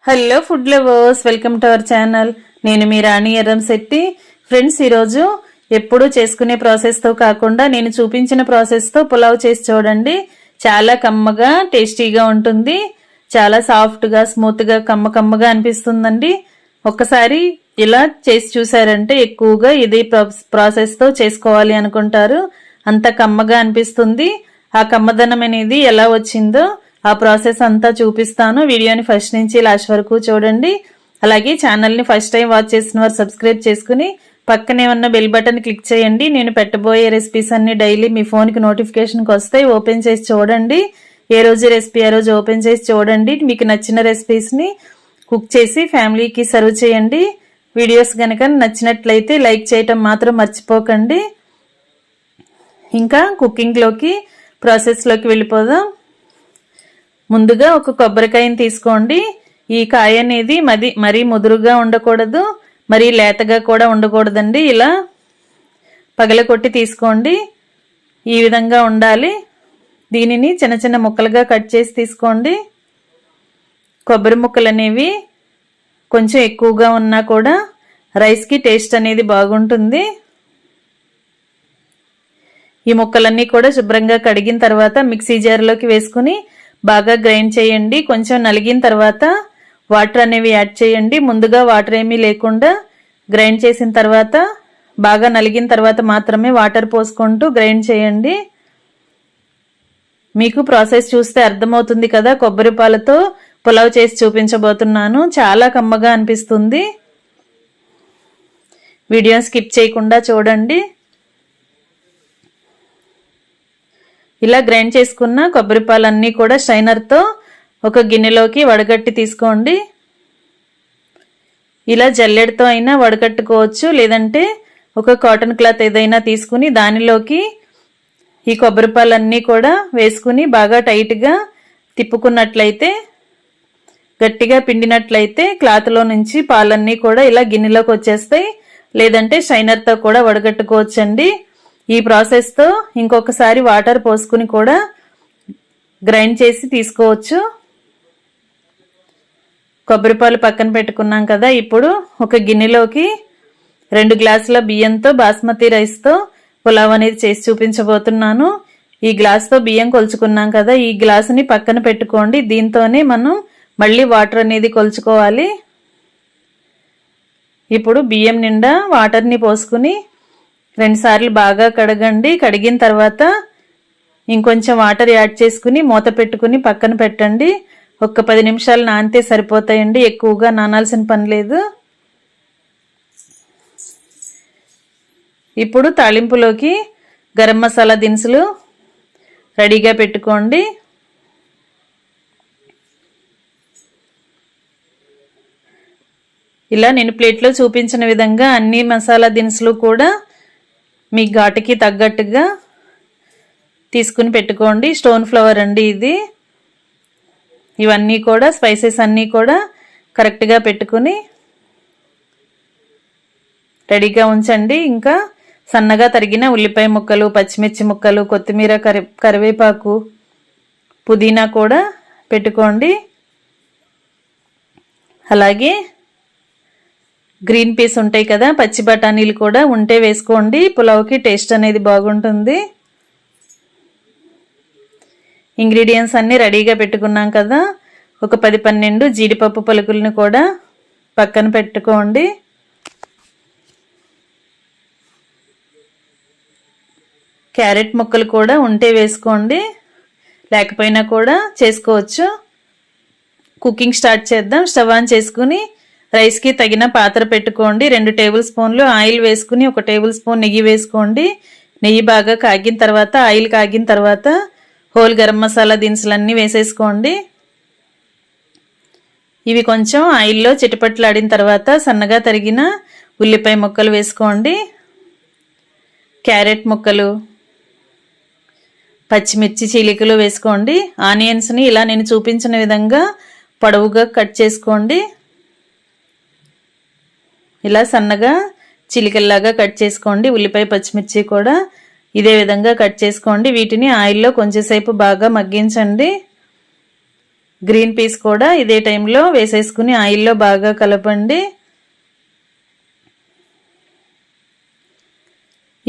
Hello food lovers, welcome to our channel. నేను మీ రాణి Erramsetti. Friends, ఈరోజు ఎప్పుడూ చేసుకునే ప్రాసెస్తో కాకుండా నేను చూపించిన ప్రాసెస్తో పులావ్ చేసి చూడండి. చాలా కమ్మగా టేస్టీగా ఉంటుంది. చాలా సాఫ్ట్గా స్మూత్గా కమ్మగా అనిపిస్తుందండి. ఒక్కసారి ఇలా చేసి చూసారంటే ఎక్కువగా ఇది ప్రాసెస్తో చేసుకోవాలి అనుకుంటారు. అంత కమ్మగా అనిపిస్తుంది. ఆ కమ్మదనం అనేది ఎలా వచ్చిందో ఆ ప్రాసెస్ అంతా చూపిస్తాను. వీడియోని ఫస్ట్ నుంచి లాస్ట్ వరకు చూడండి. అలాగే ఛానల్ని ఫస్ట్ టైం వాచ్ చేసిన వారు సబ్స్క్రైబ్ చేసుకుని పక్కనే ఉన్న బెల్ బటన్ క్లిక్ చేయండి. నేను పెట్టబోయే రెసిపీస్ అన్ని డైలీ మీ ఫోన్కి నోటిఫికేషన్కి వస్తాయి. ఓపెన్ చేసి చూడండి. ఏ రోజు రెసిపీ ఆ రోజు ఓపెన్ చేసి చూడండి. మీకు నచ్చిన రెసిపీస్ని కుక్ చేసి ఫ్యామిలీకి సర్వ్ చేయండి. వీడియోస్ కనుక నచ్చినట్లయితే లైక్ చేయటం మాత్రం మర్చిపోకండి. ఇంకా కుకింగ్లోకి ప్రాసెస్లోకి వెళ్ళిపోదాం. ముందుగా ఒక కొబ్బరికాయని తీసుకోండి. ఈ కాయ అనేది మరీ ముదురుగా ఉండకూడదు, మరీ లేతగా కూడా ఉండకూడదండి. ఇలా పగలకొట్టి తీసుకోండి. ఈ విధంగా ఉండాలి. దీనిని చిన్న చిన్న ముక్కలుగా కట్ చేసి తీసుకోండి. కొబ్బరి ముక్కలు అనేవి కొంచెం ఎక్కువగా ఉన్నా కూడా రైస్కి టేస్ట్ అనేది బాగుంటుంది. ఈ ముక్కలన్నీ కూడా శుభ్రంగా కడిగిన తర్వాత మిక్సీ జార్లోకి వేసుకుని బాగా గ్రైండ్ చేయండి. కొంచెం నలిగిన తర్వాత వాటర్ అనేవి యాడ్ చేయండి. ముందుగా వాటర్ ఏమీ లేకుండా గ్రైండ్ చేసిన తర్వాత బాగా నలిగిన తర్వాత మాత్రమే వాటర్ పోసుకుంటూ గ్రైండ్ చేయండి. మీకు ప్రాసెస్ చూస్తే అర్థమవుతుంది కదా. కొబ్బరి పాలతో పులావ్ చేసి చూపించబోతున్నాను. చాలా కమ్మగా అనిపిస్తుంది. వీడియోని స్కిప్ చేయకుండా చూడండి. ఇలా గ్రైండ్ చేసుకున్న కొబ్బరి పాలన్నీ కూడా స్ట్రైనర్తో ఒక గిన్నెలోకి వడగట్టి తీసుకోండి. ఇలా జల్లెడతో అయినా వడగట్టుకోవచ్చు, లేదంటే ఒక కాటన్ క్లాత్ ఏదైనా తీసుకుని దానిలోకి ఈ కొబ్బరి పాలన్నీ కూడా వేసుకుని బాగా టైట్గా తిప్పుకున్నట్లయితే, గట్టిగా పిండినట్లయితే క్లాత్లో నుంచి పాలన్నీ కూడా ఇలా గిన్నెలోకి వచ్చేస్తాయి. లేదంటే స్ట్రైనర్తో కూడా వడగట్టుకోవచ్చండి. ఈ ప్రాసెస్తో ఇంకొకసారి వాటర్ పోసుకుని కూడా గ్రైండ్ చేసి తీసుకోవచ్చు. కొబ్బరిపాలు పక్కన పెట్టుకున్నాం కదా. ఇప్పుడు ఒక గిన్నెలోకి 2 గ్లాసుల బియ్యంతో బాస్మతి రైస్తో పులావ్ అనేది చేసి చూపించబోతున్నాను. ఈ గ్లాస్తో బియ్యం కొలుచుకున్నాం కదా, ఈ గ్లాసుని పక్కన పెట్టుకోండి. దీంతోనే మనం మళ్ళీ వాటర్ అనేది కొలుచుకోవాలి. ఇప్పుడు బియ్యం నిండా వాటర్ని పోసుకుని 2 సార్లు బాగా కడగండి. కడిగిన తర్వాత ఇంకొంచెం వాటర్ యాడ్ చేసుకుని మూత పెట్టుకుని పక్కన పెట్టండి. ఒక 10 నిమిషాలు నానితే సరిపోతాయండి. ఎక్కువగా నానాల్సిన పని లేదు. ఇప్పుడు తాలింపులోకి గరం మసాలా దినుసులు రెడీగా పెట్టుకోండి. ఇలా నేను ప్లేట్లో చూపించిన విధంగా అన్ని మసాలా దినుసులు కూడా మీ ఘాటుకి తగ్గట్టుగా తీసుకుని పెట్టుకోండి. స్టోన్ ఫ్లవర్ అండి ఇది. ఇవన్నీ కూడా స్పైసెస్ అన్నీ కూడా కరెక్ట్గా పెట్టుకుని రెడీగా ఉంచండి. ఇంకా సన్నగా తరిగిన ఉల్లిపాయ ముక్కలు, పచ్చిమిర్చి ముక్కలు, కొత్తిమీర, కరివేపాకు, పుదీనా కూడా పెట్టుకోండి. అలాగే గ్రీన్ పీస్ ఉంటాయి కదా, పచ్చి బఠానీలు కూడా ఉంటే వేసుకోండి. పులావ్కి టేస్ట్ అనేది బాగుంటుంది. ఇంగ్రీడియంట్స్ అన్నీ రెడీగా పెట్టుకున్నాం కదా. ఒక 10-12 జీడిపప్పు పలుకులను కూడా పక్కన పెట్టుకోండి. క్యారెట్ ముక్కలు కూడా ఉంటే వేసుకోండి, లేకపోయినా కూడా చేసుకోవచ్చు. కుకింగ్ స్టార్ట్ చేద్దాం. స్టవ్ ఆన్ చేసుకుని రైస్కి తగిన పాత్ర పెట్టుకోండి. 2 టేబుల్ స్పూన్లు ఆయిల్ వేసుకుని 1 టేబుల్ స్పూన్ నెయ్యి వేసుకోండి. నెయ్యి బాగా కాగిన తర్వాత, ఆయిల్ కాగిన తర్వాత హోల్ గరం మసాలా దినుసులన్నీ వేసేసుకోండి. ఇవి కొంచెం ఆయిల్లో చిటపట్లాడిన తర్వాత సన్నగా తరిగిన ఉల్లిపాయ ముక్కలు వేసుకోండి. క్యారెట్ ముక్కలు, పచ్చిమిర్చి చీలికలు వేసుకోండి. ఆనియన్స్ని ఇలా నేను చూపించిన విధంగా పొడవుగా కట్ చేసుకోండి. ఇలా సన్నగా చిలికల్లాగా కట్ చేసుకోండి. ఉల్లిపాయ పచ్చిమిర్చి కూడా ఇదే విధంగా కట్ చేసుకోండి. వీటిని ఆయిల్లో కొంచెంసేపు బాగా మగ్గించండి. గ్రీన్ పీస్ కూడా ఇదే టైంలో వేసేసుకుని ఆయిల్లో బాగా కలపండి.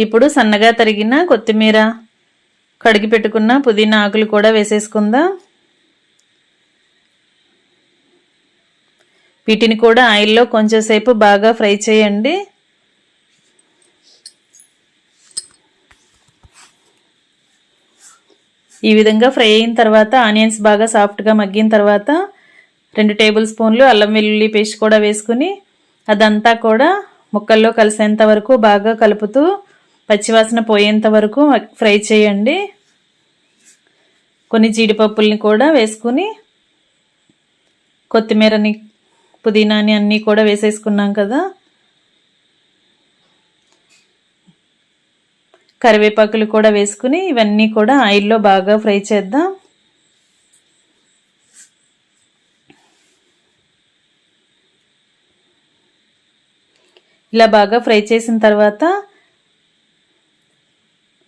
ఇప్పుడు సన్నగా తరిగిన కొత్తిమీర, కడిగి పెట్టుకున్న పుదీనా ఆకులు కూడా వేసేసుకుందాం. వీటిని కూడా ఆయిల్లో కొంచెం సేపు బాగా ఫ్రై చేయండి. ఈ విధంగా ఫ్రై అయిన తర్వాత ఆనియన్స్ బాగా సాఫ్ట్గా మగ్గిన తర్వాత 2 టేబుల్ స్పూన్లు అల్లం వెల్లుల్లి పేస్ట్ కూడా వేసుకుని అదంతా కూడా ముక్కల్లో కలిసేంత వరకు బాగా కలుపుతూ పచ్చివాసన పోయేంత వరకు ఫ్రై చేయండి. కొన్ని జీడిపప్పుల్ని కూడా వేసుకుని కొత్తిమీరని, పుదీనాని అన్నీ కూడా వేసేసుకున్నాం కదా, కరివేపాకులు కూడా వేసుకుని ఇవన్నీ కూడా ఆయిల్లో బాగా ఫ్రై చేద్దాం. ఇలా బాగా ఫ్రై చేసిన తర్వాత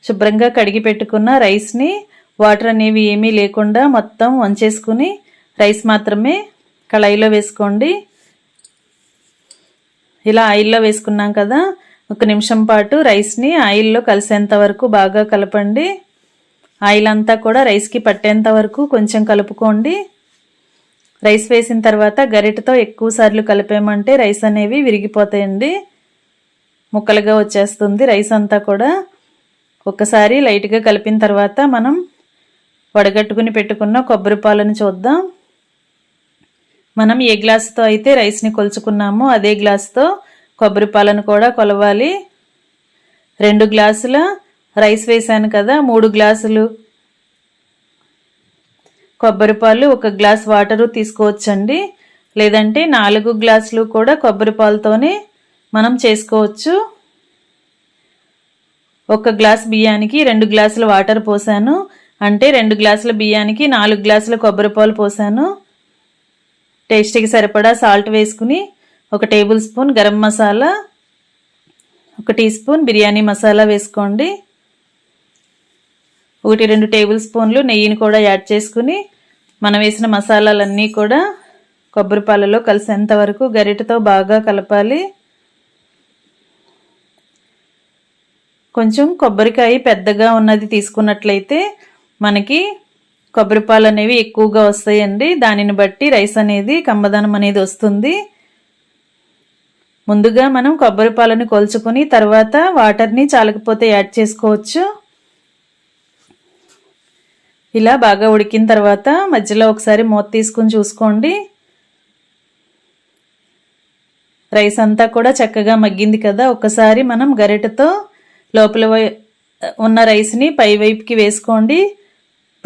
శుభ్రంగా కడిగి పెట్టుకున్న రైస్ని వాటర్ అనేవి ఏమీ లేకుండా మొత్తం వంచేసుకుని రైస్ మాత్రమే కళాయిలో వేసుకోండి. ఇలా ఆయిల్లో వేసుకున్నాం కదా, 1 నిమిషం పాటు రైస్ని ఆయిల్లో కలిసేంత వరకు బాగా కలపండి. ఆయిల్ అంతా కూడా రైస్కి పట్టేంత వరకు కొంచెం కలుపుకోండి. రైస్ వేసిన తర్వాత గరిటెతో ఎక్కువ సార్లు కలిపామంటే రైస్ అనేవి విరిగిపోతాయండి, ముక్కలుగా వచ్చేస్తుంది రైస్ అంతా కూడా. ఒకసారి లైట్గా కలిపిన తర్వాత మనం వడగట్టుకుని పెట్టుకున్న కొబ్బరి పాలను చూద్దాం. మనం ఏ గ్లాసుతో అయితే రైస్ని కొలుచుకున్నామో అదే గ్లాసుతో కొబ్బరి పాలను కూడా కొలవాలి. 2 గ్లాసుల రైస్ వేసాను కదా, 3 గ్లాసులు కొబ్బరి పాలు, 1 గ్లాస్ వాటరు తీసుకోవచ్చండి. లేదంటే 4 గ్లాసులు కూడా కొబ్బరి పాలతోనే మనం చేసుకోవచ్చు. 1 గ్లాస్ బియ్యానికి 2 గ్లాసుల వాటర్ పోసాను, అంటే 2 గ్లాసుల బియ్యానికి 4 గ్లాసుల కొబ్బరి పాలు పోసాను. టేస్ట్కి సరిపడా సాల్ట్ వేసుకుని 1 tablespoon garam masala, 1 teaspoon biryani masala వేసుకోండి. 1-2 టేబుల్ స్పూన్లు నెయ్యిని కూడా యాడ్ చేసుకుని మనం వేసిన మసాలాలన్నీ కూడా కొబ్బరి పాలలో కలిసేంత వరకు గరిటెతో బాగా కలపాలి. కొంచెం కొబ్బరికాయ పెద్దగా ఉన్నది తీసుకున్నట్లయితే మనకి కొబ్బరి పాలు అనేవి ఎక్కువగా వస్తాయండి. దానిని బట్టి రైస్ అనేది కమ్మదనం అనేది వస్తుంది. ముందుగా మనం కొబ్బరి పాలను కొలుచుకొని తర్వాత వాటర్ని చాలకపోతే యాడ్ చేసుకోవచ్చు. ఇలా బాగా ఉడికిన తర్వాత మధ్యలో ఒకసారి మూత తీసుకుని చూసుకోండి. రైస్ అంతా కూడా చక్కగా మగ్గింది కదా. ఒకసారి మనం గరిటెతో లోపల ఉన్న రైస్ని పై వైపుకి వేసుకోండి,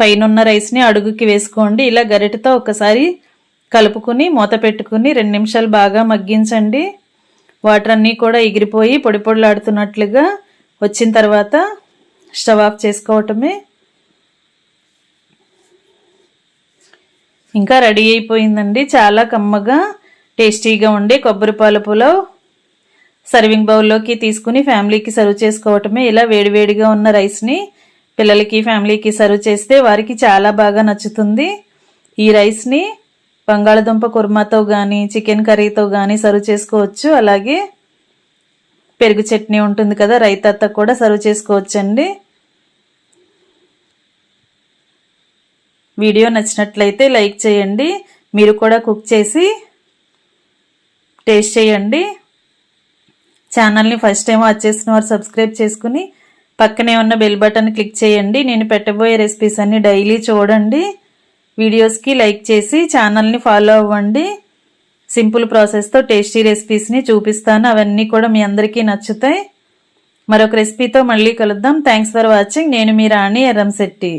పైన ఉన్న రైస్ని అడుగుకి వేసుకోండి. ఇలా గరిటెతో ఒకసారి కలుపుకుని మూత పెట్టుకుని 2 నిమిషాలు బాగా మగ్గించండి. వాటర్ అన్నీ కూడా ఎగిరిపోయి పొడి పొడిలాడుతున్నట్లుగా వచ్చిన తర్వాత స్టవ్ ఆఫ్ చేసుకోవటమే. ఇంకా రెడీ అయిపోయిందండి. చాలా కమ్మగా టేస్టీగా ఉండే కొబ్బరి పాల పులావ్. సర్వింగ్ బౌల్లోకి తీసుకుని ఫ్యామిలీకి సర్వ్ చేసుకోవటమే. ఇలా వేడివేడిగా ఉన్న రైస్ని పిల్లలకి, ఫ్యామిలీకి సర్వ్ చేస్తే వారికి చాలా బాగా నచ్చుతుంది. ఈ రైస్ని బంగాళదుంప కుర్మాతో కానీ, చికెన్ కర్రీతో కానీ సర్వ్ చేసుకోవచ్చు. అలాగే పెరుగు చట్నీ ఉంటుంది కదా, రైతాతో కూడా సర్వ్ చేసుకోవచ్చండి. వీడియో నచ్చినట్లయితే లైక్ చేయండి. మీరు కూడా కుక్ చేసి టేస్ట్ చేయండి. ఛానల్ని ఫస్ట్ టైం వాచ్ చేసిన వారు సబ్స్క్రైబ్ చేసుకుని పక్కనే ఉన్న బెల్ బటన్ క్లిక్ చేయండి. నేను పెట్టబోయే రెసిపీస్ అన్ని డైలీ చూడండి. వీడియోస్కి లైక్ చేసి ఛానల్ని ఫాలో అవ్వండి. సింపుల్ ప్రాసెస్తో టేస్టీ రెసిపీస్ని చూపిస్తాను. అవన్నీ కూడా మీ అందరికీ నచ్చుతాయి. మరొక రెసిపీతో మళ్ళీ కలుద్దాం. Thanks for watching. నేను మీ రాణి ఎర్రంశెట్టి.